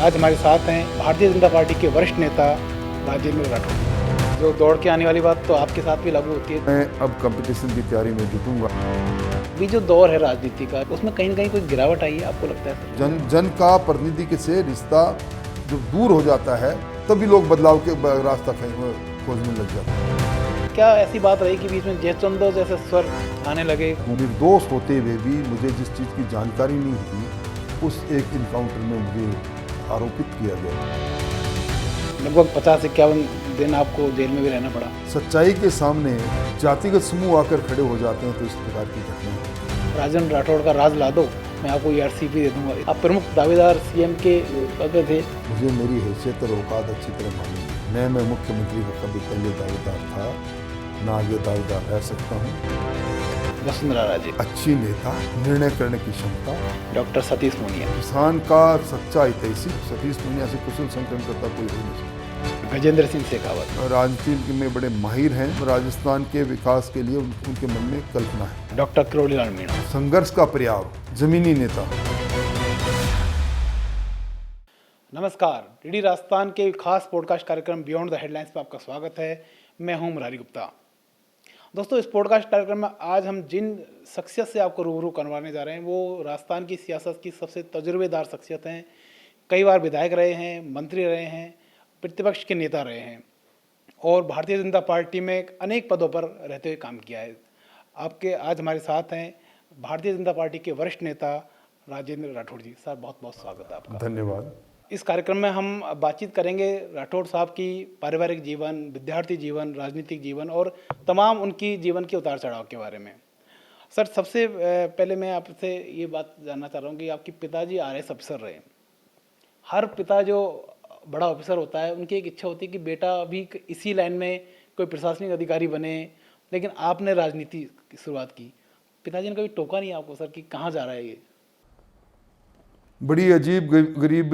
आज हमारे साथ हैं भारतीय जनता पार्टी के वरिष्ठ नेता राजेंद्र राठौड़। जो दौड़ के आने वाली बात तो आपके साथ भी लागू होती है। मैं अब कंपटीशन की तैयारी में जुटूंगा। अभी जो दौर है राजनीति का, उसमें कहीं ना कहीं कोई गिरावट आई है, आपको लगता है? जन जन का प्रतिनिधि से रिश्ता जो दूर हो जाता है, तभी लोग बदलाव के रास्ता खोजने लग जाते हैं। क्या ऐसी बात रही कि बीच में जयचंदो जैसे स्वर आने लगे? निर्दोष होते हुए भी मुझे जिस चीज़ की जानकारी नहीं थी, उस एक इनकाउंटर में मुझे आरोपित किया गया। लगभग 50-51 दिन आपको जेल में भी रहना पड़ा। सच्चाई के सामने जातिगत समूह आकर खड़े हो जाते हैं तो इस प्रकार की घटना। राजेंद्र राठौड़ का राज ला दो, मैं आपको ERCP दे दूंगा। आप प्रमुख दावेदार CM के पद पे थे। मुझे मेरी हैसियत और औकात अच्छी तरह मालूम है। मैं मुख्यमंत्री का कभी पहले दावेदार था, ना आगे दावेदार रह सकता हूँ। वसुंधरा राजे, अच्छी नेता, निर्णय करने की क्षमता। डॉक्टर सतीश पूनिया, किसान का सच्चा हितैषी। सतीश पूनिया से कुशल संकलन करता कोई हो नहीं सकता। गजेंद्र सिंह शेखावत, राजनीति में बड़े माहिर हैं। राजस्थान के विकास के लिए उनके मन में कल्पना है। डॉक्टर किरोड़ीलाल मीणा, संघर्ष का पर्याय, जमीनी नेता। नमस्कार। डीडी राजस्थान के खास पॉडकास्ट कार्यक्रम बियॉन्ड द हेडलाइंस पर आपका स्वागत है। मैं हूं मुरारी गुप्ता। दोस्तों, इस पॉडकास्ट कार्यक्रम में आज हम जिन शख्सियत से आपको रूबरू करवाने जा रहे हैं वो राजस्थान की सियासत की सबसे तजुर्बेदार शख्सियत हैं। कई बार विधायक रहे हैं, मंत्री रहे हैं, प्रतिपक्ष के नेता रहे हैं और भारतीय जनता पार्टी में अनेक पदों पर रहते हुए काम किया है। आपके आज हमारे साथ हैं भारतीय जनता पार्टी के वरिष्ठ नेता राजेंद्र राठौड़ जी। सर, बहुत बहुत स्वागत है आपका। धन्यवाद। इस कार्यक्रम में हम बातचीत करेंगे राठौड़ साहब की पारिवारिक जीवन, विद्यार्थी जीवन, राजनीतिक जीवन और तमाम उनकी जीवन के उतार चढ़ाव के बारे में। सर, सबसे पहले मैं आपसे ये बात जानना चाह रहा हूँ कि आपके पिताजी RS अफसर रहे। हर पिता जो बड़ा ऑफिसर होता है, उनकी एक इच्छा होती है कि बेटा भी इसी लाइन में कोई प्रशासनिक अधिकारी बने, लेकिन आपने राजनीति की शुरुआत की। पिताजी ने कभी टोका नहीं आपको सर कि कहाँ जा रहा है ये? बड़ी अजीब गरीब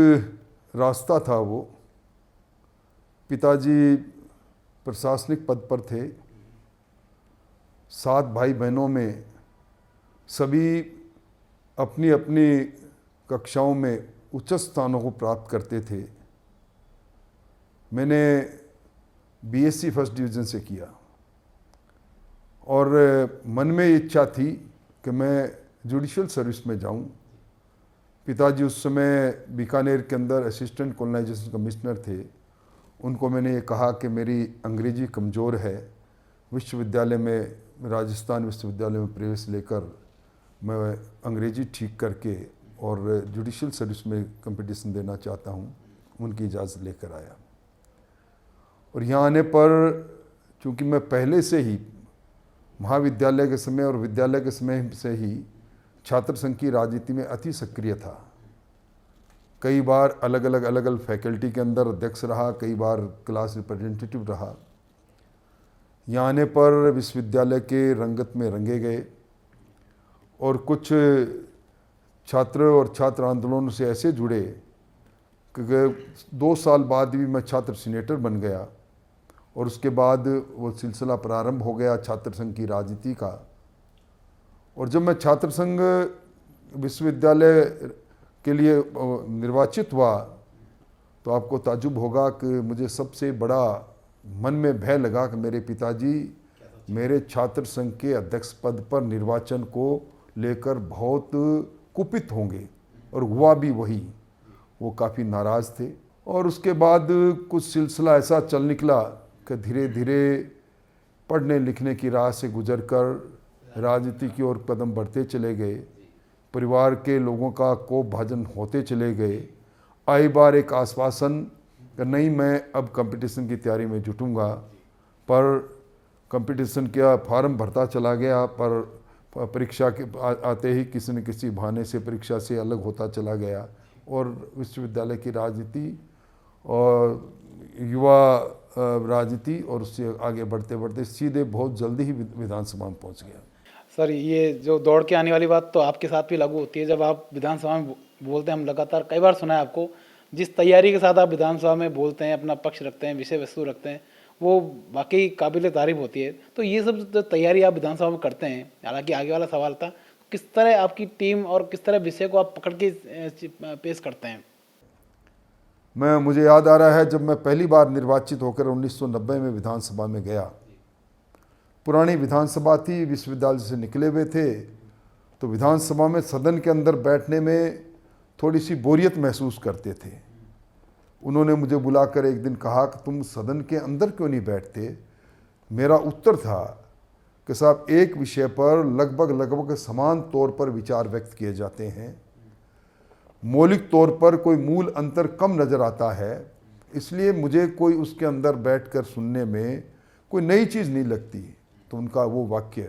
रास्ता था वो। पिताजी प्रशासनिक पद पर थे। 7 भाई बहनों में सभी अपनी अपनी कक्षाओं में उच्च स्थानों को प्राप्त करते थे। मैंने BSc फर्स्ट डिवीज़न से किया और मन में इच्छा थी कि मैं जुडिशल सर्विस में जाऊं। पिताजी उस समय बीकानेर के अंदर असिस्टेंट कॉलोनाइजेशन कमिश्नर थे। उनको मैंने ये कहा कि मेरी अंग्रेजी कमज़ोर है, विश्वविद्यालय में, राजस्थान विश्वविद्यालय में प्रवेश लेकर मैं अंग्रेजी ठीक करके और जुडिशल सर्विस में कंपटीशन देना चाहता हूँ। उनकी इजाज़त लेकर आया और यहाँ आने पर चूँकि मैं पहले से ही महाविद्यालय के समय और विद्यालय के समय से ही छात्र संघ की राजनीति में अति सक्रिय था। कई बार अलग अलग फैकल्टी के अंदर अध्यक्ष रहा, कई बार क्लास रिप्रेजेंटेटिव रहा। यहाँ आने पर विश्वविद्यालय के रंगत में रंगे गए और कुछ छात्र और छात्र आंदोलनों से ऐसे जुड़े कि 2 साल बाद भी मैं छात्र सीनेटर बन गया और उसके बाद वो सिलसिला प्रारंभ हो गया छात्र संघ की राजनीति का। और जब मैं छात्र संघ विश्वविद्यालय के लिए निर्वाचित हुआ तो आपको ताजुब होगा कि मुझे सबसे बड़ा मन में भय लगा कि मेरे पिताजी मेरे छात्र संघ के अध्यक्ष पद पर निर्वाचन को लेकर बहुत कुपित होंगे, और हुआ भी वही। वो काफ़ी नाराज़ थे और उसके बाद कुछ सिलसिला ऐसा चल निकला कि धीरे धीरे पढ़ने लिखने की राह से गुजर कर राजनीति की ओर कदम बढ़ते चले गए। परिवार के लोगों का कोप भाजन होते चले गए। आई बार एक आश्वासन कि नहीं, मैं अब कंपटीशन की तैयारी में जुटूंगा, पर कंपटीशन का फार्म भरता चला गया, पर परीक्षा के आते ही किसी न किसी बहाने से परीक्षा से अलग होता चला गया और विश्वविद्यालय की राजनीति और युवा राजनीति और उससे आगे बढ़ते बढ़ते सीधे बहुत जल्दी ही विधानसभा में पहुंच गया। सर, ये जो दौड़ के आने वाली बात तो आपके साथ भी लागू होती है। जब आप विधानसभा में बोलते हैं, हम लगातार कई बार सुना है आपको, जिस तैयारी के साथ आप विधानसभा में बोलते हैं, अपना पक्ष रखते हैं, विषय वस्तु रखते हैं, वो वाकई काबिल तारीफ होती है। तो ये सब जो तैयारी आप विधानसभा में करते हैं, हालांकि आगे वाला सवाल था, किस तरह आपकी टीम और किस तरह विषय को आप पकड़ के पेश करते हैं? मुझे याद आ रहा है जब मैं पहली बार निर्वाचित होकर 1990 में विधानसभा में गया, पुरानी विधानसभा थी, विश्वविद्यालय से निकले हुए थे, तो विधानसभा में सदन के अंदर बैठने में थोड़ी सी बोरियत महसूस करते थे। उन्होंने मुझे बुलाकर एक दिन कहा कि तुम सदन के अंदर क्यों नहीं बैठते। मेरा उत्तर था कि साहब एक विषय पर लगभग समान तौर पर विचार व्यक्त किए जाते हैं, मौलिक तौर पर कोई मूल अंतर कम नज़र आता है, इसलिए मुझे कोई उसके अंदर बैठकर सुनने में कोई नई चीज़ नहीं लगती। तो उनका वो वाक्य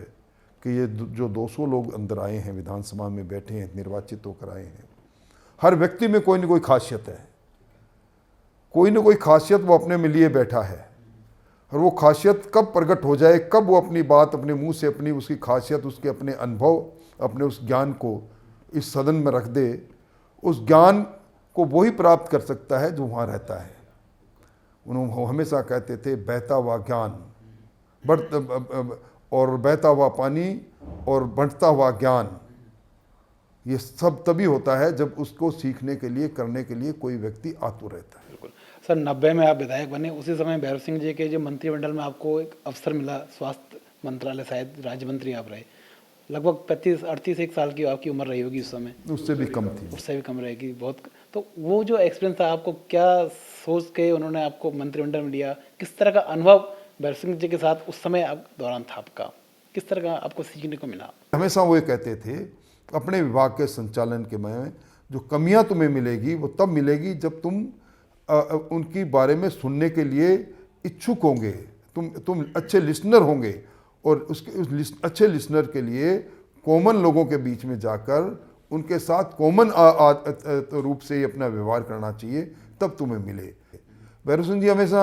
कि ये जो 200 लोग अंदर आए हैं, विधानसभा में बैठे हैं, निर्वाचित होकर आए हैं, हर व्यक्ति में कोई ना कोई खासियत है, कोई ना कोई खासियत वो अपने में लिए बैठा है, और वो खासियत कब प्रकट हो जाए, कब वो अपनी बात अपने मुंह से अपनी उसकी खासियत, उसके अपने अनुभव, अपने उस ज्ञान को इस सदन में रख दे, उस ज्ञान को वही प्राप्त कर सकता है जो वहाँ रहता है। उन्होंने हमेशा कहते थे बहता हुआ ज्ञान और बहता हुआ पानी और बढ़ता हुआ ज्ञान, ये सब तभी होता है जब उसको सीखने के लिए, करने के लिए कोई व्यक्ति आतुर रहता है। बिल्कुल सर, 90 में आप विधायक बने, उसी समय भैरव सिंह जी के जो मंत्रिमंडल में आपको एक अवसर मिला, स्वास्थ्य मंत्रालय शायद राज्य मंत्री आप रहे। लगभग 35-38 एक साल की आपकी उम्र रही होगी उस समय, उससे भी कम थी, उससे भी कम रहेगी बहुत। तो वो जो एक्सपीरियंस था, आपको क्या सोच के उन्होंने आपको मंत्रिमंडल में लिया, किस तरह का अनुभव भैरव सिंह जी के साथ उस समय आप दौरान था आपका, किस तरह का आपको सीखने को मिला? हमेशा वो ये कहते थे अपने विभाग के संचालन के में जो कमियां तुम्हें मिलेगी वो तब मिलेगी जब तुम उनकी बारे में सुनने के लिए इच्छुक होंगे, तुम अच्छे लिसनर होंगे, और उस अच्छे लिसनर के लिए कॉमन लोगों के बीच में जाकर उनके साथ कॉमन रूप से अपना व्यवहार करना चाहिए, तब तुम्हें मिले। भैरव सिंह जी हमेशा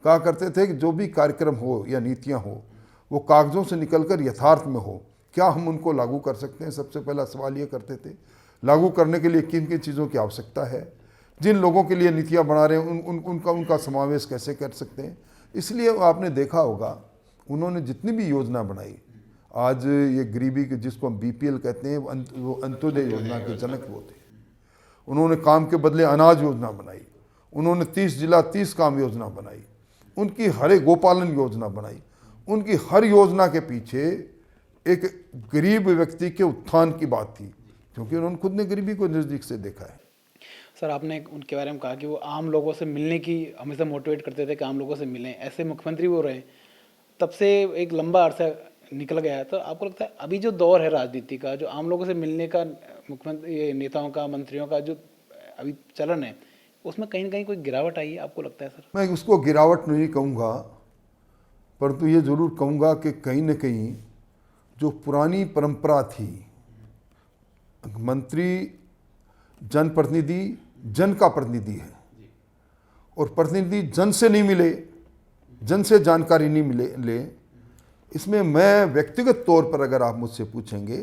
कहा करते थे कि जो भी कार्यक्रम हो या नीतियां हो वो कागज़ों से निकलकर यथार्थ में हो, क्या हम उनको लागू कर सकते हैं। सबसे पहला सवाल ये करते थे, लागू करने के लिए किन किन चीज़ों की आवश्यकता है, जिन लोगों के लिए नीतियाँ बना रहे हैं उनका समावेश कैसे कर सकते हैं। इसलिए आपने देखा होगा उन्होंने जितनी भी योजना बनाई, आज ये गरीबी के जिसको हम BPL कहते हैं, वो अंत्योदय योजना के जनक वो थे। उन्होंने काम के बदले अनाज योजना बनाई, उन्होंने 30 जिला 30 काम योजना बनाई, उनकी हरे गोपालन योजना बनाई। उनकी हर योजना के पीछे एक गरीब व्यक्ति के उत्थान की बात थी, क्योंकि उन्होंने खुद ने गरीबी को नज़दीक से देखा है। सर, आपने उनके बारे में कहा कि वो आम लोगों से मिलने की हमेशा मोटिवेट करते थे कि आम लोगों से मिलें, ऐसे मुख्यमंत्री वो रहे, तब से एक लंबा अरसा निकल गया है। तो आपको लगता है अभी जो दौर है राजनीति का, जो आम लोगों से मिलने का, मुख्यमंत्री नेताओं का, मंत्रियों का जो अभी चलन है, उसमें कहीं ना कहीं कोई गिरावट आई है, आपको लगता है सर? मैं उसको गिरावट नहीं कहूँगा, परंतु ये ज़रूर कहूँगा कि कहीं न कहीं जो पुरानी परंपरा थी, मंत्री जनप्रतिनिधि जन का प्रतिनिधि है, और प्रतिनिधि जन से नहीं मिले, जन से जानकारी नहीं ले, इसमें मैं व्यक्तिगत तौर पर अगर आप मुझसे पूछेंगे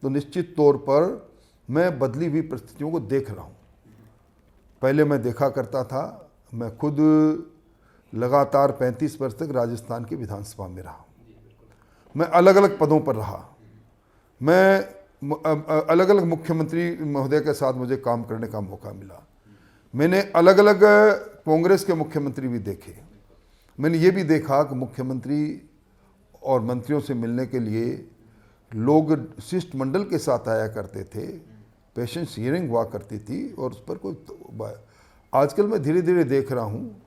तो निश्चित तौर पर मैं बदली हुई परिस्थितियों को देख रहा हूँ। पहले मैं देखा करता था, मैं खुद लगातार 35 वर्ष तक राजस्थान की विधानसभा में रहा, मैं अलग अलग पदों पर रहा, मैं अलग अलग मुख्यमंत्री महोदय के साथ मुझे काम करने का मौका मिला, मैंने अलग अलग कांग्रेस के मुख्यमंत्री भी देखे। मैंने ये भी देखा कि मुख्यमंत्री और मंत्रियों से मिलने के लिए लोग शिष्टमंडल के साथ आया करते थे, पेशेंस हियरिंग हुआ करती थी, और उस पर कोई आजकल मैं धीरे धीरे देख रहा हूँ,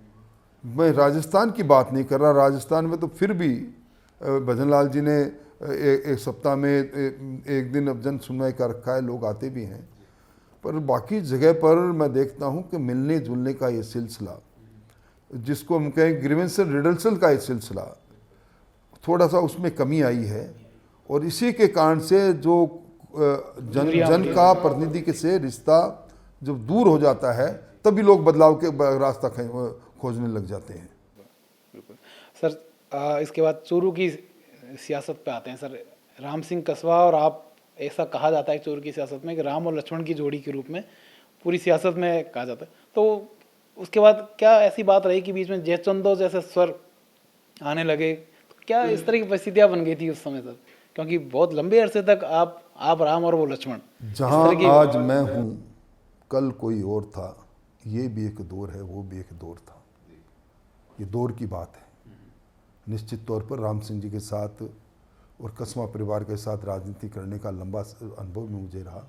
मैं राजस्थान की बात नहीं कर रहा, राजस्थान में तो फिर भी भजनलाल जी ने एक सप्ताह में एक दिन अब जन सुनवाई का रखा है, लोग आते भी हैं, पर बाकी जगह पर मैं देखता हूँ कि मिलने जुलने का ये सिलसिला, जिसको हम कहें ग्रीवेंस रिडल्सल का ये सिलसिला, थोड़ा सा उसमें कमी आई है। और इसी के कारण से जो जन का प्रतिनिधि के से रिश्ता जब दूर हो जाता है, तभी लोग बदलाव के रास्ता खोजने लग जाते हैं। बिल्कुल सर, इसके बाद चूरू की सियासत पे आते हैं सर। राम सिंह कसवा और आप, ऐसा कहा जाता है चूरू की सियासत में कि राम और लक्ष्मण की जोड़ी के रूप में पूरी सियासत में कहा जाता है। तो उसके बाद क्या ऐसी बात रही कि बीच में जयचंदो जैसे स्वर आने लगे? तो क्या इस तरह की परिस्थितियाँ बन गई थी उस समय सर? क्योंकि बहुत लंबे अरसे तक आप राम और वो लक्ष्मण, जहाँ आज मैं हूँ कल कोई और था, ये भी एक दौर है, वो भी एक दौर था। ये दौर की बात है। निश्चित तौर पर राम सिंह जी के साथ और कसमा परिवार के साथ राजनीति करने का लंबा अनुभव भी मुझे रहा,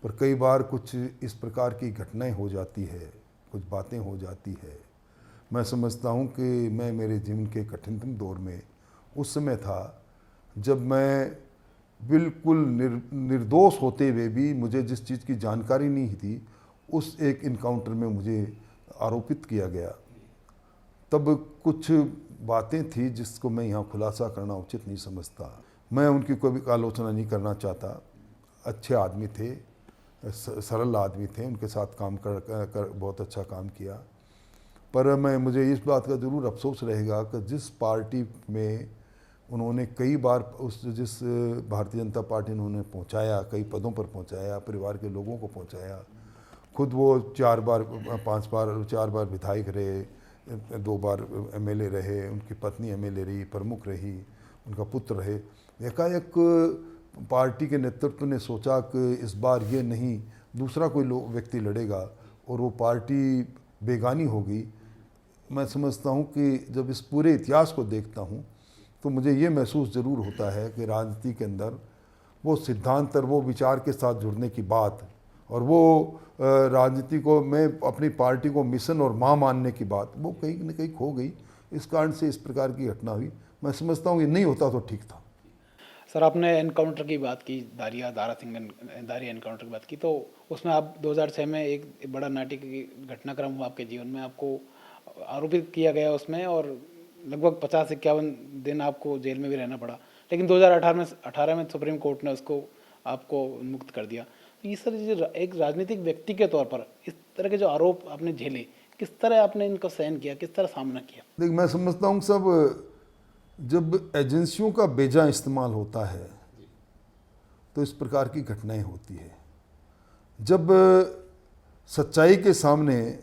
पर कई बार कुछ इस प्रकार की घटनाएं हो जाती है, कुछ बातें हो जाती है। मैं समझता हूँ कि मैं मेरे जीवन के कठिनतम दौर में उस समय था जब मैं बिल्कुल निर्दोष होते हुए भी मुझे जिस चीज़ की जानकारी नहीं थी, उस एक इनकाउंटर में मुझे आरोपित किया गया। तब कुछ बातें थी जिसको मैं यहाँ खुलासा करना उचित नहीं समझता। मैं उनकी कोई भी आलोचना नहीं करना चाहता। अच्छे आदमी थे, सरल आदमी थे, उनके साथ काम कर बहुत अच्छा काम किया। पर मुझे इस बात का ज़रूर अफसोस रहेगा कि जिस पार्टी में उन्होंने कई बार जिस भारतीय जनता पार्टी ने उन्हें पहुंचाया, कई पदों पर पहुंचाया, परिवार के लोगों को पहुंचाया, खुद वो 4 बार 5 बार 4 बार विधायक रहे, 2 बार एमएलए रहे, उनकी पत्नी एमएलए रही, प्रमुख रही, उनका पुत्र रहे। एकाएक पार्टी के नेतृत्व ने सोचा कि इस बार ये नहीं, दूसरा कोई व्यक्ति लड़ेगा और वो पार्टी बेगानी होगी। मैं समझता हूँ कि जब इस पूरे इतिहास को देखता हूँ तो मुझे ये महसूस ज़रूर होता है कि राजनीति के अंदर वो सिद्धांत और वो विचार के साथ जुड़ने की बात और वो राजनीति को मैं अपनी पार्टी को मिशन और माँ मानने की बात, वो कहीं न कहीं खो गई। इस कारण से इस प्रकार की घटना हुई। मैं समझता हूँ ये नहीं होता तो ठीक था। सर, आपने एनकाउंटर की बात की, दारा सिंह दारी एनकाउंटर की बात की, तो उसमें आप 2006 में एक बड़ा नाटकीय घटनाक्रम हुआ आपके जीवन में, आपको आरोपित किया गया उसमें और लगभग 50-51 दिन आपको जेल में भी रहना पड़ा। लेकिन 2018 में सुप्रीम कोर्ट ने उसको आपको मुक्त कर दिया। तो ये सर, एक राजनीतिक व्यक्ति के तौर पर इस तरह के जो आरोप आपने झेले, किस तरह आपने इनको सहन किया, किस तरह सामना किया? देखिए, मैं समझता हूँ सब जब एजेंसियों का बेजा इस्तेमाल होता है तो इस प्रकार की घटनाएं होती है। जब सच्चाई के सामने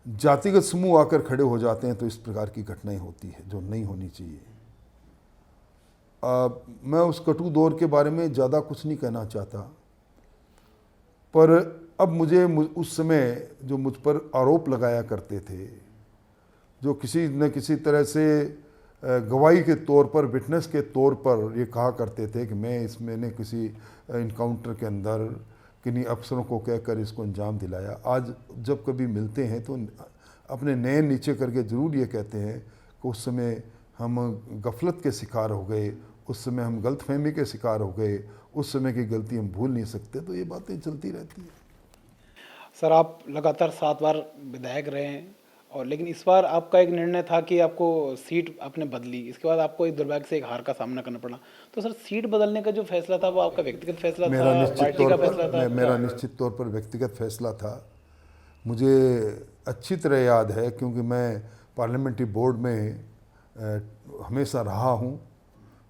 जातिगत समूह आकर खड़े हो जाते हैं तो इस प्रकार की घटनाएं होती है जो नहीं होनी चाहिए। मैं उस कटु दौर के बारे में ज़्यादा कुछ नहीं कहना चाहता, पर अब मुझे उस समय जो मुझ पर आरोप लगाया करते थे, जो किसी न किसी तरह से गवाही के तौर पर, विटनेस के तौर पर ये कहा करते थे कि मैंने किसी इनकाउंटर के अंदर किन्हीं अफसरों को कहकर इसको अंजाम दिलाया। आज जब कभी मिलते हैं तो अपने नैन नीचे करके ज़रूर ये कहते हैं कि उस समय हम गफलत के शिकार हो गए, उस समय हम गलतफहमी के शिकार हो गए, उस समय की गलती हम भूल नहीं सकते। तो ये बातें चलती रहती हैं। सर, आप लगातार 7 बार विधायक रहे हैं और लेकिन इस बार आपका एक निर्णय था कि आपको सीट आपने बदली, इसके बाद आपको एक दुर्भाग्य से एक हार का सामना करना पड़ा। तो सर, सीट बदलने का जो फैसला था वो आपका व्यक्तिगत फैसला था, पार्टी का फैसला था? मेरा निश्चित तौर पर व्यक्तिगत फैसला था। मुझे अच्छी तरह याद है क्योंकि मैं पार्लियामेंट्री बोर्ड में हमेशा रहा हूँ,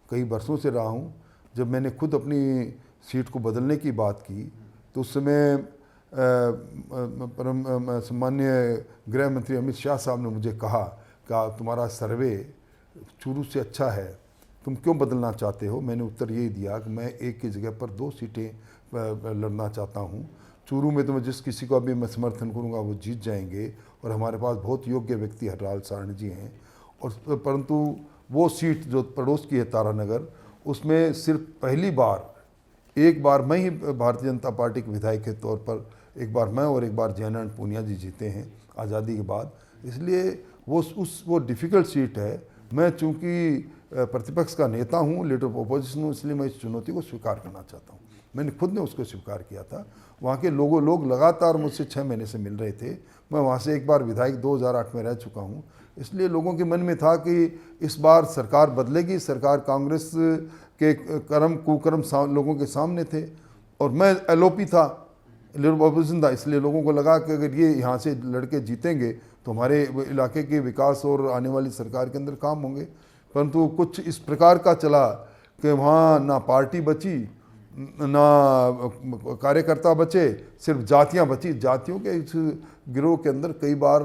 कई वर्षों से रहा हूँ। जब मैंने खुद अपनी सीट को बदलने की बात की तो उस समय सम्मान्य गृह मंत्री अमित शाह साहब ने मुझे कहा कि तुम्हारा सर्वे चूरू से अच्छा है, तुम क्यों बदलना चाहते हो? मैंने उत्तर यही दिया कि मैं एक की जगह पर 2 सीटें लड़ना चाहता हूँ। चूरू में तो मैं जिस किसी को अभी मैं समर्थन करूँगा वो जीत जाएंगे और हमारे पास बहुत योग्य व्यक्ति हरलाल सारणी जी हैं। और परंतु वो सीट जो पड़ोस की है तारानगर, उसमें सिर्फ पहली बार एक बार मैं ही भारतीय जनता पार्टी के विधायक के तौर पर, एक बार मैं और एक बार जयनारायण पूनिया जी जीते हैं आज़ादी के बाद। इसलिए वो डिफ़िकल्ट सीट है। मैं चूँकि प्रतिपक्ष का नेता हूँ, लीडर ऑफ अपोजिशन हूँ, इसलिए मैं इस चुनौती को स्वीकार करना चाहता हूँ। मैंने खुद ने उसको स्वीकार किया था। वहाँ के लोग लगातार मुझसे 6 महीने से मिल रहे थे। मैं वहाँ से एक बार विधायक 2008 में रह चुका हूँ। इसलिए लोगों के मन में था कि इस बार सरकार बदलेगी। सरकार कांग्रेस के कुकर्म लोगों के सामने थे और मैं एलओपी था, लीडर ऑफ अपोजिशन था। इसलिए लोगों को लगा कि अगर ये यहाँ से लड़के जीतेंगे तो हमारे इलाके के विकास और आने वाली सरकार के अंदर काम होंगे। परंतु कुछ इस प्रकार का चला कि वहाँ ना पार्टी बची, ना कार्यकर्ता बचे, सिर्फ जातियाँ बची। जातियों के इस गिरोह के अंदर कई बार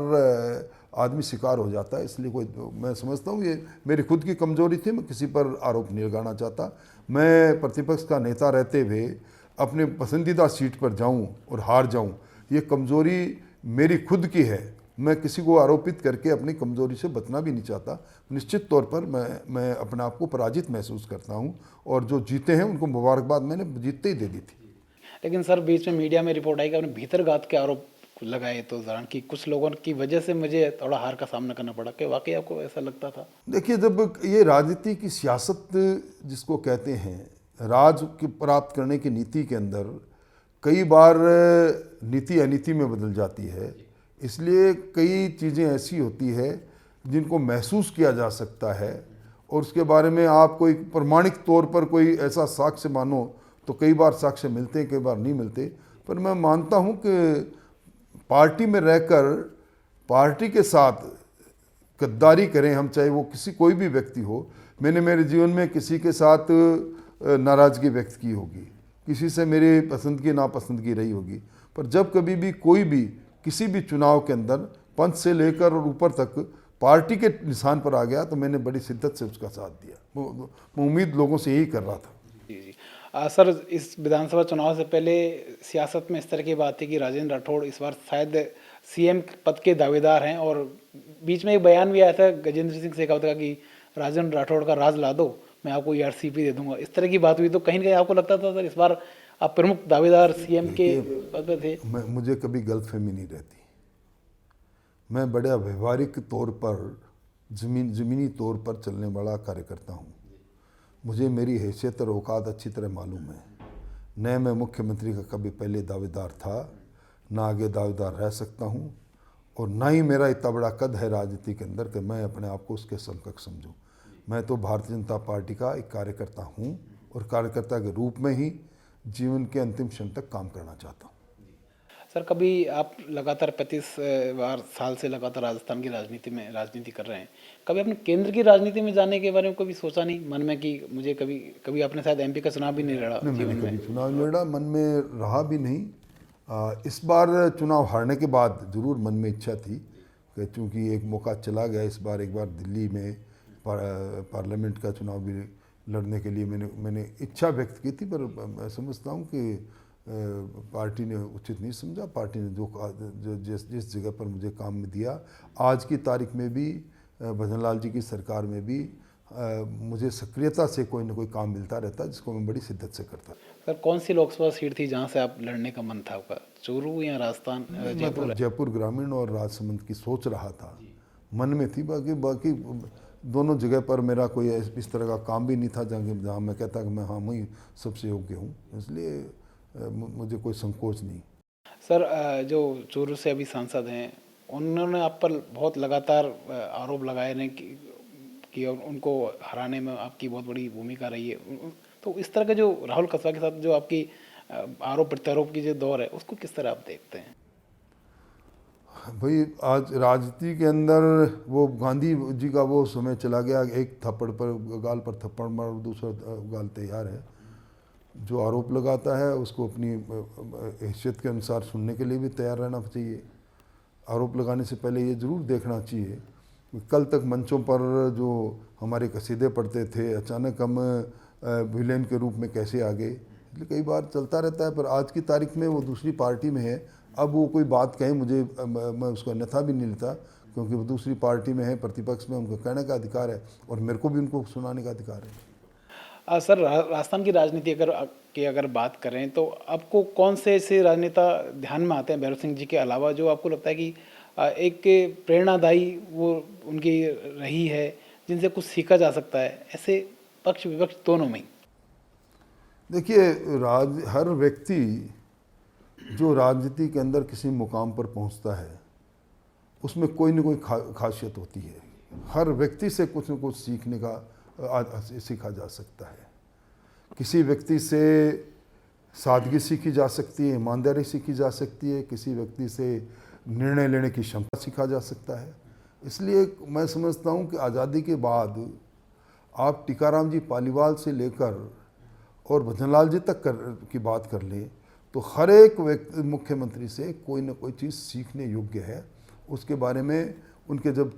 आदमी शिकार हो जाता है। इसलिए मैं समझता हूँ ये मेरी खुद की कमजोरी थी। मैं किसी पर आरोप नहीं लगाना चाहता। मैं प्रतिपक्ष का नेता रहते हुए अपने पसंदीदा सीट पर जाऊं और हार जाऊं, ये कमज़ोरी मेरी खुद की है, मैं किसी को आरोपित करके अपनी कमज़ोरी से बचना भी नहीं चाहता। निश्चित तौर पर मैं अपने आप को पराजित महसूस करता हूँ, और जो जीते हैं उनको मुबारकबाद मैंने जीतते ही दे दी थी। लेकिन सर बीच में मीडिया में रिपोर्ट आई कि आपने भीतरघात के आरोप लगाए तो दौरान कि कुछ लोगों की वजह से मुझे थोड़ा हार का सामना करना पड़ा। क्या वाकई आपको ऐसा लगता था? देखिए, जब ये राजनीति की सियासत जिसको कहते हैं, राज की प्राप्त करने की नीति के अंदर कई बार नीति अनीति में बदल जाती है, इसलिए कई चीज़ें ऐसी होती है जिनको महसूस किया जा सकता है, और उसके बारे में आप कोई प्रमाणिक तौर पर कोई ऐसा साक्ष्य मानो तो कई बार साक्ष्य मिलते हैं, कई बार नहीं मिलते। पर मैं मानता हूँ कि पार्टी में रहकर पार्टी के साथ गद्दारी करें हम, चाहे वो कोई भी व्यक्ति हो। मैंने मेरे जीवन में किसी के साथ नाराज़गी व्यक्त की होगी, किसी से मेरी पसंदगी नापसंदगी रही होगी, पर जब कभी भी कोई भी किसी भी चुनाव के अंदर पंच से लेकर और ऊपर तक पार्टी के निशान पर आ गया तो मैंने बड़ी शिद्दत से उसका साथ दिया। मैं उम्मीद लोगों से यही कर रहा था। जी जी। सर इस विधानसभा चुनाव से पहले सियासत में इस तरह की बात थी कि राजेंद्र राठौड़ इस बार शायद सीएम पद के दावेदार हैं, और बीच में एक बयान भी आया था गजेंद्र सिंह शेखावत का कि राजेंद्र राठौड़ का राज ला दो, मैं आपको ईआरसीपी दे दूंगा। इस तरह की बात हुई तो कहीं ना कहीं आपको लगता था सर इस बार आप प्रमुख दावेदार सीएम के पद पर थे? मुझे कभी गलतफहमी नहीं रहती। मैं बड़ा व्यवहारिक तौर पर ज़मीनी तौर पर चलने वाला कार्यकर्ता हूँ। मुझे मेरी हैसियत और औकात अच्छी तरह मालूम है। न मैं मुख्यमंत्री का कभी पहले दावेदार था, ना आगे दावेदार रह सकता हूँ, और ना ही मेरा इतना बड़ा कद है राजनीति के अंदर कि मैं अपने आप को उसके समकक्ष समझूँ। मैं तो भारतीय जनता पार्टी का एक कार्यकर्ता हूँ, और कार्यकर्ता के रूप में ही जीवन के अंतिम क्षण तक काम करना चाहता हूँ। सर कभी आप लगातार 35 साल से लगातार राजस्थान की राजनीति कर रहे हैं, कभी आपने केंद्र की राजनीति में जाने के बारे में कभी सोचा नहीं मन में कि मुझे कभी आपने शायद एमपी का चुनाव भी नहीं लड़ा जीवन मैंने में? कभी चुनाव लड़ा, मन में रहा भी नहीं। इस बार चुनाव हारने के बाद ज़रूर मन में इच्छा थी कि चूँकि एक मौका चला गया, इस बार एक बार दिल्ली में पार्लियामेंट का चुनाव भी लड़ने के लिए मैंने इच्छा व्यक्त की थी। पर मैं समझता हूँ कि पार्टी ने उचित नहीं समझा। पार्टी ने जो जिस जगह पर मुझे काम दिया, आज की तारीख में भी भजनलाल जी की सरकार में भी मुझे सक्रियता से कोई ना कोई काम मिलता रहता है, जिसको मैं बड़ी शिद्दत से करता। सर कौन सी लोकसभा सीट थी जहाँ से आप लड़ने का मन था आपका, चूरू या राजस्थान जयपुर? जयपुर ग्रामीण और राजसमंद की सोच रहा था, मन में थी। बाकी दोनों जगह पर मेरा कोई इस तरह का काम भी नहीं था जहाँ मैं कहता कि मैं हाँ मैं सबसे योग्य हूँ, इसलिए मुझे कोई संकोच नहीं। सर जो चूरू से अभी सांसद हैं, उन्होंने आप पर बहुत लगातार आरोप लगाए हैं कि उनको हराने में आपकी बहुत बड़ी भूमिका रही है। तो इस तरह का जो राहुल कसवा के साथ जो आपकी आरोप प्रत्यारोप की जो दौर है, उसको किस तरह आप देखते हैं? भाई, आज राजनीति के अंदर वो गांधी जी का वो समय चला गया, एक थप्पड़ पर गाल पर थप्पड़ मार दूसरा गाल तैयार है। जो आरोप लगाता है उसको अपनी हैसियत के अनुसार सुनने के लिए भी तैयार रहना चाहिए। आरोप लगाने से पहले ये ज़रूर देखना चाहिए कि कल तक मंचों पर जो हमारे कसीदे पढ़ते थे, अचानक हम विलेन के रूप में कैसे आ गए। इसलिए कई बार चलता रहता है, पर आज की तारीख में वो दूसरी पार्टी में है। अब वो कोई बात कहे मुझे, मैं उसको अन्यथा भी नहीं लेता, क्योंकि वो दूसरी पार्टी में है, प्रतिपक्ष में, उनको कहने का अधिकार है और मेरे को भी उनको सुनाने का अधिकार है। सर राजस्थान की राजनीति अगर बात करें तो आपको कौन से ऐसे राजनेता ध्यान में आते हैं भैरव सिंह जी के अलावा, जो आपको लगता है कि एक प्रेरणादायी वो उनकी रही है, जिनसे कुछ सीखा जा सकता है, ऐसे पक्ष विपक्ष दोनों में? देखिए, हर व्यक्ति जो राजनीति के अंदर किसी मुकाम पर पहुंचता है, उसमें कोई न कोई खासियत होती है। हर व्यक्ति से कुछ न कुछ सीखने का सीखा जा सकता है। किसी व्यक्ति से सादगी सीखी जा सकती है, ईमानदारी सीखी जा सकती है, किसी व्यक्ति से निर्णय लेने की क्षमता सीखा जा सकता है। इसलिए मैं समझता हूँ कि आज़ादी के बाद आप टीकाराम जी पालीवाल से लेकर और भजनलाल जी तक की बात कर लें तो हर एक व्यक्ति मुख्यमंत्री से कोई ना कोई चीज़ सीखने योग्य है। उसके बारे में उनके जब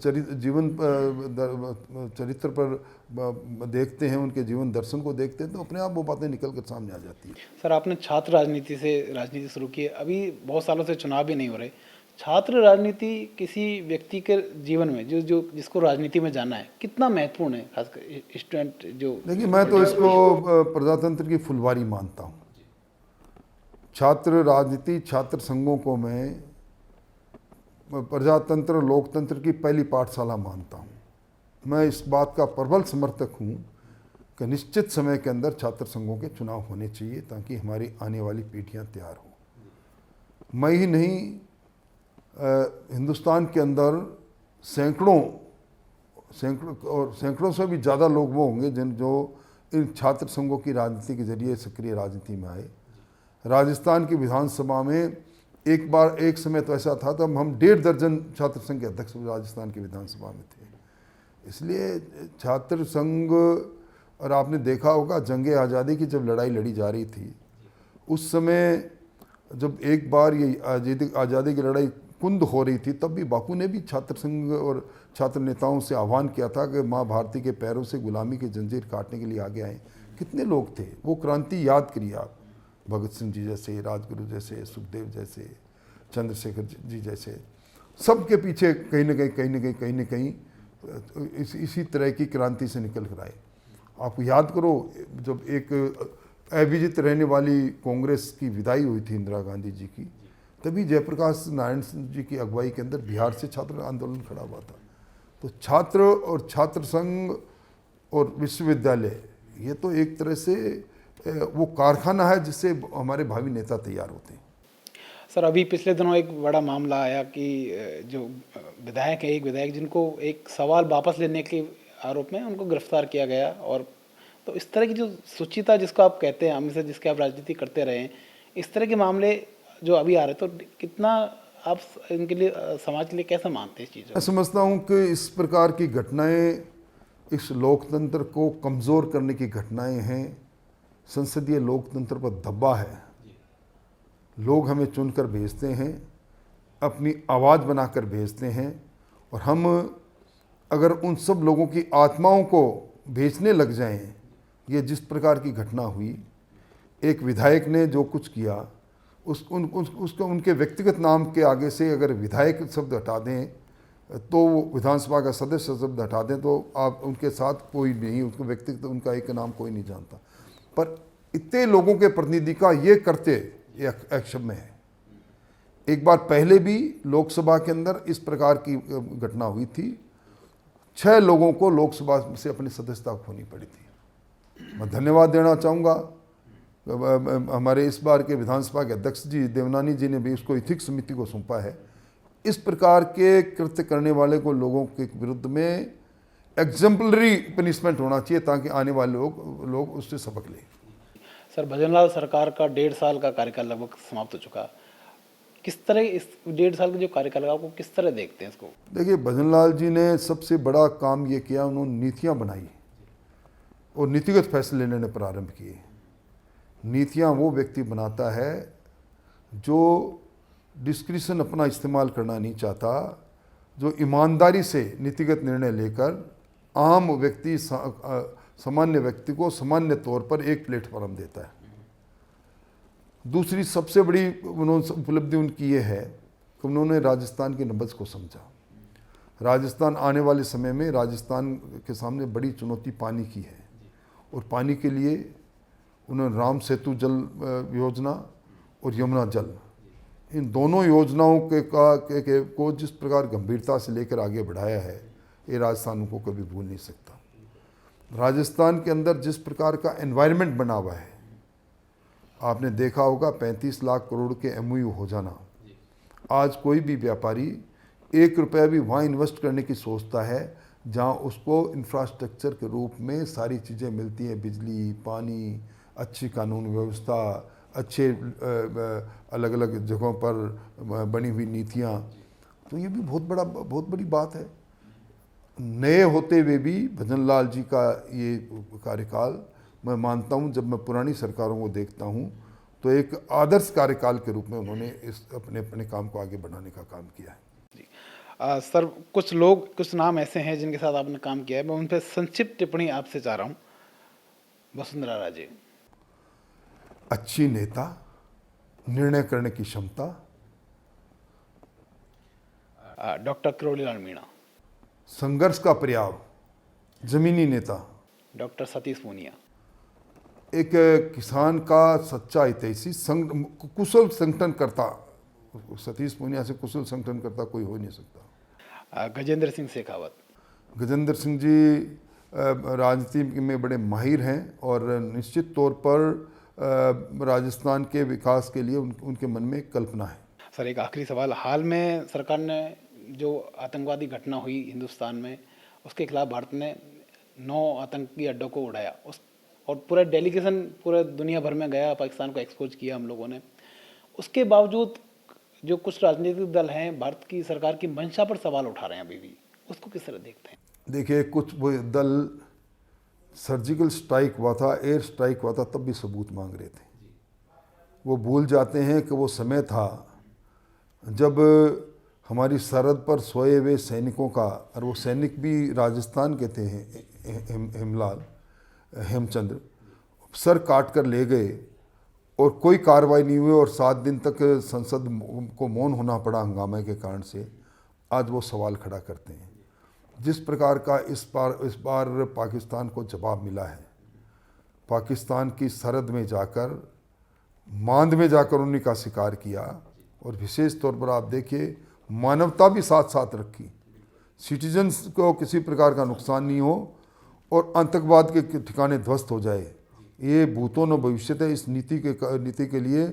चरित्र पर देखते हैं, उनके जीवन दर्शन को देखते हैं, तो अपने आप वो बातें निकल कर सामने आ जाती है। सर, आपने छात्र राजनीति से राजनीति शुरू की है, अभी बहुत सालों से चुनाव भी नहीं हो रहे। छात्र राजनीति किसी व्यक्ति के जीवन में जो जिसको राजनीति में जाना है कितना महत्वपूर्ण है, खासकर स्टूडेंट जो। देखिए, मैं तो इसको प्रजातंत्र की फुलवारी मानता हूँ। छात्र राजनीति, छात्र संघों को मैं प्रजातंत्र, लोकतंत्र की पहली पाठशाला मानता हूँ। मैं इस बात का प्रबल समर्थक हूँ कि निश्चित समय के अंदर छात्र संघों के चुनाव होने चाहिए, ताकि हमारी आने वाली पीढ़ियाँ तैयार हों। मैं ही नहीं, हिंदुस्तान के अंदर सैकड़ों से भी ज़्यादा लोग वो होंगे जो इन छात्र संघों की राजनीति के जरिए सक्रिय राजनीति में आए। राजस्थान की विधानसभा में एक समय तो ऐसा था, तब हम 1.5 दर्जन छात्र संघ के अध्यक्ष राजस्थान की विधानसभा में थे। इसलिए छात्र संघ, और आपने देखा होगा जंगे आज़ादी की जब लड़ाई लड़ी जा रही थी, उस समय जब एक बार ये आज़ादी की लड़ाई कुंद हो रही थी, तब भी बापू ने भी छात्र संघ और छात्र नेताओं से आह्वान किया था कि माँ भारती के पैरों से गुलामी की जंजीर काटने के लिए आगे आए। कितने लोग थे, वो क्रांति याद करिए आप, भगत सिंह जी जैसे, राजगुरु जैसे, सुखदेव जैसे, चंद्रशेखर जी जैसे, सबके पीछे कहीं न कहीं इसी तरह की क्रांति से निकल कर आए। आप याद करो, जब एक अविजित रहने वाली कांग्रेस की विदाई हुई थी इंदिरा गांधी जी की, तभी जयप्रकाश नारायण जी की अगुवाई के अंदर बिहार से छात्र आंदोलन खड़ा हुआ था। तो छात्र और छात्र संघ और विश्वविद्यालय, ये तो एक तरह से वो कारखाना है जिससे हमारे भावी नेता तैयार होते हैं। सर, अभी पिछले दिनों एक बड़ा मामला आया कि जो विधायक है, एक विधायक जिनको एक सवाल वापस लेने के आरोप में उनको गिरफ्तार किया गया। और तो इस तरह की जो सुचिता जिसको आप कहते हैं, हमेशा जिसके आप राजनीति करते रहे हैं, इस तरह के मामले जो अभी आ रहे, तो कितना आप इनके लिए, समाज के लिए कैसा मानते हैं इस चीज़? मैं समझता हूँ कि इस प्रकार की घटनाएं इस लोकतंत्र को कमज़ोर करने की घटनाएं हैं। संसदीय लोकतंत्र पर धब्बा है। लोग हमें चुनकर भेजते हैं, अपनी आवाज़ बनाकर भेजते हैं, और हम अगर उन सब लोगों की आत्माओं को भेजने लग जाएं, ये जिस प्रकार की घटना हुई, एक विधायक ने जो कुछ किया, उसको उनके व्यक्तिगत नाम के आगे से अगर विधायक शब्द हटा दें, तो विधानसभा का सदस्य शब्द हटा दें, तो आप उनके साथ कोई नहीं, उसको व्यक्तिगत उनका एक नाम कोई नहीं जानता। पर इतने लोगों के प्रतिनिधि का ये करते अक्षम्य है। एक बार पहले भी लोकसभा के अंदर इस प्रकार की घटना हुई थी। 6 लोगों को लोकसभा से अपनी सदस्यता खोनी पड़ी थी। मैं धन्यवाद देना चाहूँगा, हमारे इस बार के विधानसभा के अध्यक्ष जी देवनानी जी ने भी उसको इथिक्स समिति को सौंपा है। इस प्रकार के कृत्य करने वाले को लोगों के विरुद्ध में एग्जाम्पलरी पनिशमेंट होना चाहिए, ताकि आने वाले लोग उससे सबक लें। सर, भजनलाल सरकार का 1.5 साल का कार्यकाल लगभग समाप्त हो चुका। किस तरह इस 1.5 साल का जो कार्यकाल है, आपको किस तरह देखते हैं इसको? देखिए, भजनलाल जी ने सबसे बड़ा काम ये किया, उन्होंने नीतियाँ बनाई और नीतिगत फैसले लेने प्रारंभ किए। नीतियाँ वो व्यक्ति बनाता है जो डिस्क्रिशन अपना इस्तेमाल करना नहीं चाहता, जो ईमानदारी से नीतिगत निर्णय लेकर आम व्यक्ति, सामान्य व्यक्ति को सामान्य तौर पर एक प्लेटफॉर्म देता है। दूसरी सबसे बड़ी उपलब्धि उनकी ये है कि उन्होंने राजस्थान की नब्ज़ को समझा। राजस्थान आने वाले समय में, राजस्थान के सामने बड़ी चुनौती पानी की है, और पानी के लिए उन्होंने राम सेतु जल योजना और यमुना जल, इन दोनों योजनाओं को जिस प्रकार गंभीरता से लेकर आगे बढ़ाया है, ये राजस्थान को कभी भूल नहीं सकता। राजस्थान के अंदर जिस प्रकार का एनवायरनमेंट बना हुआ है, आपने देखा होगा 35 लाख करोड़ के MOU हो जाना। आज कोई भी व्यापारी 1 रुपया भी वहाँ इन्वेस्ट करने की सोचता है जहाँ उसको इंफ्रास्ट्रक्चर के रूप में सारी चीज़ें मिलती हैं, बिजली, पानी, अच्छी कानून व्यवस्था, अच्छे अलग अलग जगहों पर बनी हुई नीतियाँ। तो ये भी बहुत बड़ी बात है। नए होते हुए भी भजनलाल जी का ये कार्यकाल, मैं मानता हूँ, जब मैं पुरानी सरकारों को देखता हूँ तो एक आदर्श कार्यकाल के रूप में उन्होंने इस अपने काम को आगे बढ़ाने का काम किया है। जी, सर कुछ लोग कुछ नाम ऐसे हैं जिनके साथ आपने काम किया है, मैं उन पर संक्षिप्त टिप्पणी आपसे चाह रहा हूँ। वसुंधरा राजे, अच्छी नेता, निर्णय करने की क्षमता, डॉक्टर किरोड़ीलाल मीणा, संघर्ष का पर्याय, जमीनी नेता, डॉक्टर सतीश पूनिया, एक किसान का सच्चा हितैषी, कुशल संगठनकर्ता। सतीश पूनिया से कुशल संगठनकर्ता कोई हो नहीं सकता। गजेंद्र सिंह शेखावत, गजेंद्र सिंह जी राजनीति में बड़े माहिर हैं और निश्चित तौर पर राजस्थान के विकास के लिए उनके मन में एक कल्पना है। सर एक आखिरी सवाल, हाल में सरकार ने जो आतंकवादी घटना हुई हिंदुस्तान में, उसके खिलाफ भारत ने 9 आतंकी अड्डों को उड़ाया, उस और पूरा डेलीगेशन पूरे दुनिया भर में गया, पाकिस्तान को एक्सपोज किया हम लोगों ने। उसके बावजूद जो कुछ राजनीतिक दल हैं भारत की सरकार की मंशा पर सवाल उठा रहे हैं अभी भी, उसको किस तरह देखते हैं? देखिए, कुछ वो दल सर्जिकल स्ट्राइक हुआ था, एयर स्ट्राइक हुआ था, तब भी सबूत मांग रहे थे। वो भूल जाते हैं कि वो समय था जब हमारी सरहद पर सोए हुए सैनिकों का, और वो सैनिक भी राजस्थान के थे, हेमचंद्र, सर काट कर ले गए और कोई कार्रवाई नहीं हुई और 7 दिन तक संसद को मौन होना पड़ा हंगामे के कारण से। आज वो सवाल खड़ा करते हैं। जिस प्रकार का इस बार पाकिस्तान को जवाब मिला है, पाकिस्तान की सरहद में जाकर, मांद में जाकर उन्हीं का शिकार किया, और विशेष तौर पर आप देखिए मानवता भी साथ साथ रखी, सिटीजन्स को किसी प्रकार का नुकसान नहीं हो और आतंकवाद के ठिकाने ध्वस्त हो जाए। ये भूतो न भविष्यत है। इस नीति के लिए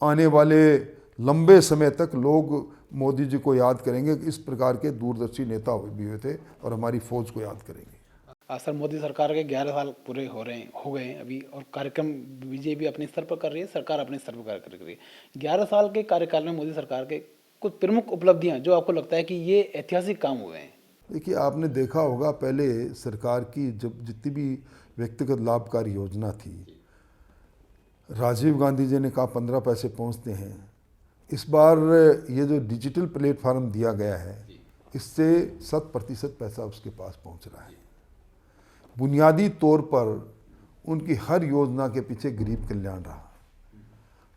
आने वाले लंबे समय तक लोग मोदी जी को याद करेंगे। इस प्रकार के दूरदर्शी नेता भी हुए थे और हमारी फौज को याद करेंगे। सर मोदी सरकार के 11 साल पूरे हो गए हैं अभी, और कार्यक्रम बीजेपी अपने स्तर पर कर रही है, सरकार अपने स्तर पर कार्य कर रही है। 11 साल के कार्यकाल में मोदी सरकार के कुछ प्रमुख उपलब्धियां जो आपको लगता है कि ये ऐतिहासिक काम हुए हैं? देखिए, आपने देखा होगा पहले सरकार की जब जितनी भी व्यक्तिगत लाभकारी योजना थी, राजीव गांधी जी ने कहा 15 पैसे पहुंचते हैं। इस बार ये जो डिजिटल प्लेटफार्म दिया गया है, इससे 100% पैसा उसके पास पहुंच रहा है। बुनियादी तौर पर उनकी हर योजना के पीछे गरीब कल्याण रहा।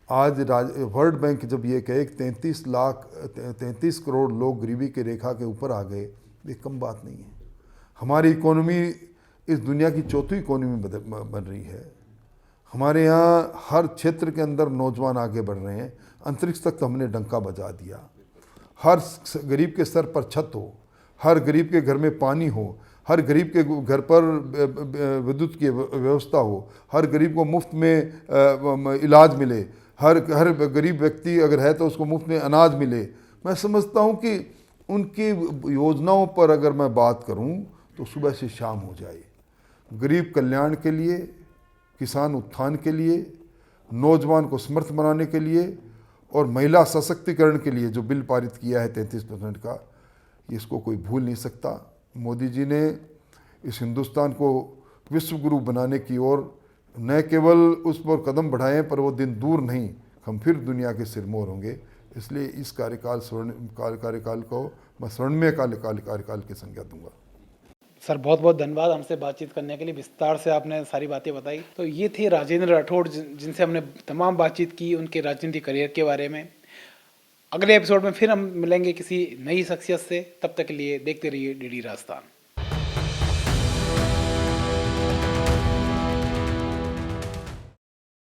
आज वर्ल्ड बैंक जब ये कहे 33 करोड़ लोग गरीबी की रेखा के ऊपर आ गए, ये कम बात नहीं है। हमारी इकोनॉमी इस दुनिया की चौथी इकोनॉमी बन रही है। हमारे यहाँ हर क्षेत्र के अंदर नौजवान आगे बढ़ रहे हैं। अंतरिक्ष तक तो हमने डंका बजा दिया। हर गरीब के सर पर छत हो, हर गरीब के घर में पानी हो, हर गरीब के घर पर विद्युत की व्यवस्था हो, हर गरीब को मुफ्त में इलाज मिले, हर गरीब व्यक्ति अगर है तो उसको मुफ्त में अनाज मिले। मैं समझता हूँ कि उनकी योजनाओं पर अगर मैं बात करूँ तो सुबह से शाम हो जाए। गरीब कल्याण के लिए, किसान उत्थान के लिए, नौजवान को समर्थ बनाने के लिए और महिला सशक्तिकरण के लिए जो बिल पारित किया है 33% का, इसको कोई भूल नहीं सकता। मोदी जी ने इस हिंदुस्तान को विश्व गुरु बनाने की ओर न केवल उस पर कदम बढ़ाएं, पर वो दिन दूर नहीं, हम फिर दुनिया के सिरमौर होंगे। इसलिए इस कार्यकाल को मैं स्वर्णिम कार्यकाल की संज्ञा दूंगा। सर बहुत बहुत धन्यवाद हमसे बातचीत करने के लिए, विस्तार से आपने सारी बातें बताई। तो ये थे राजेंद्र राठौड़, जिनसे हमने तमाम बातचीत की उनके राजनीतिक करियर के बारे में। अगले एपिसोड में फिर हम मिलेंगे किसी नई शख्सियत से। तब तक के लिए देखते रहिए डीडी राजस्थान।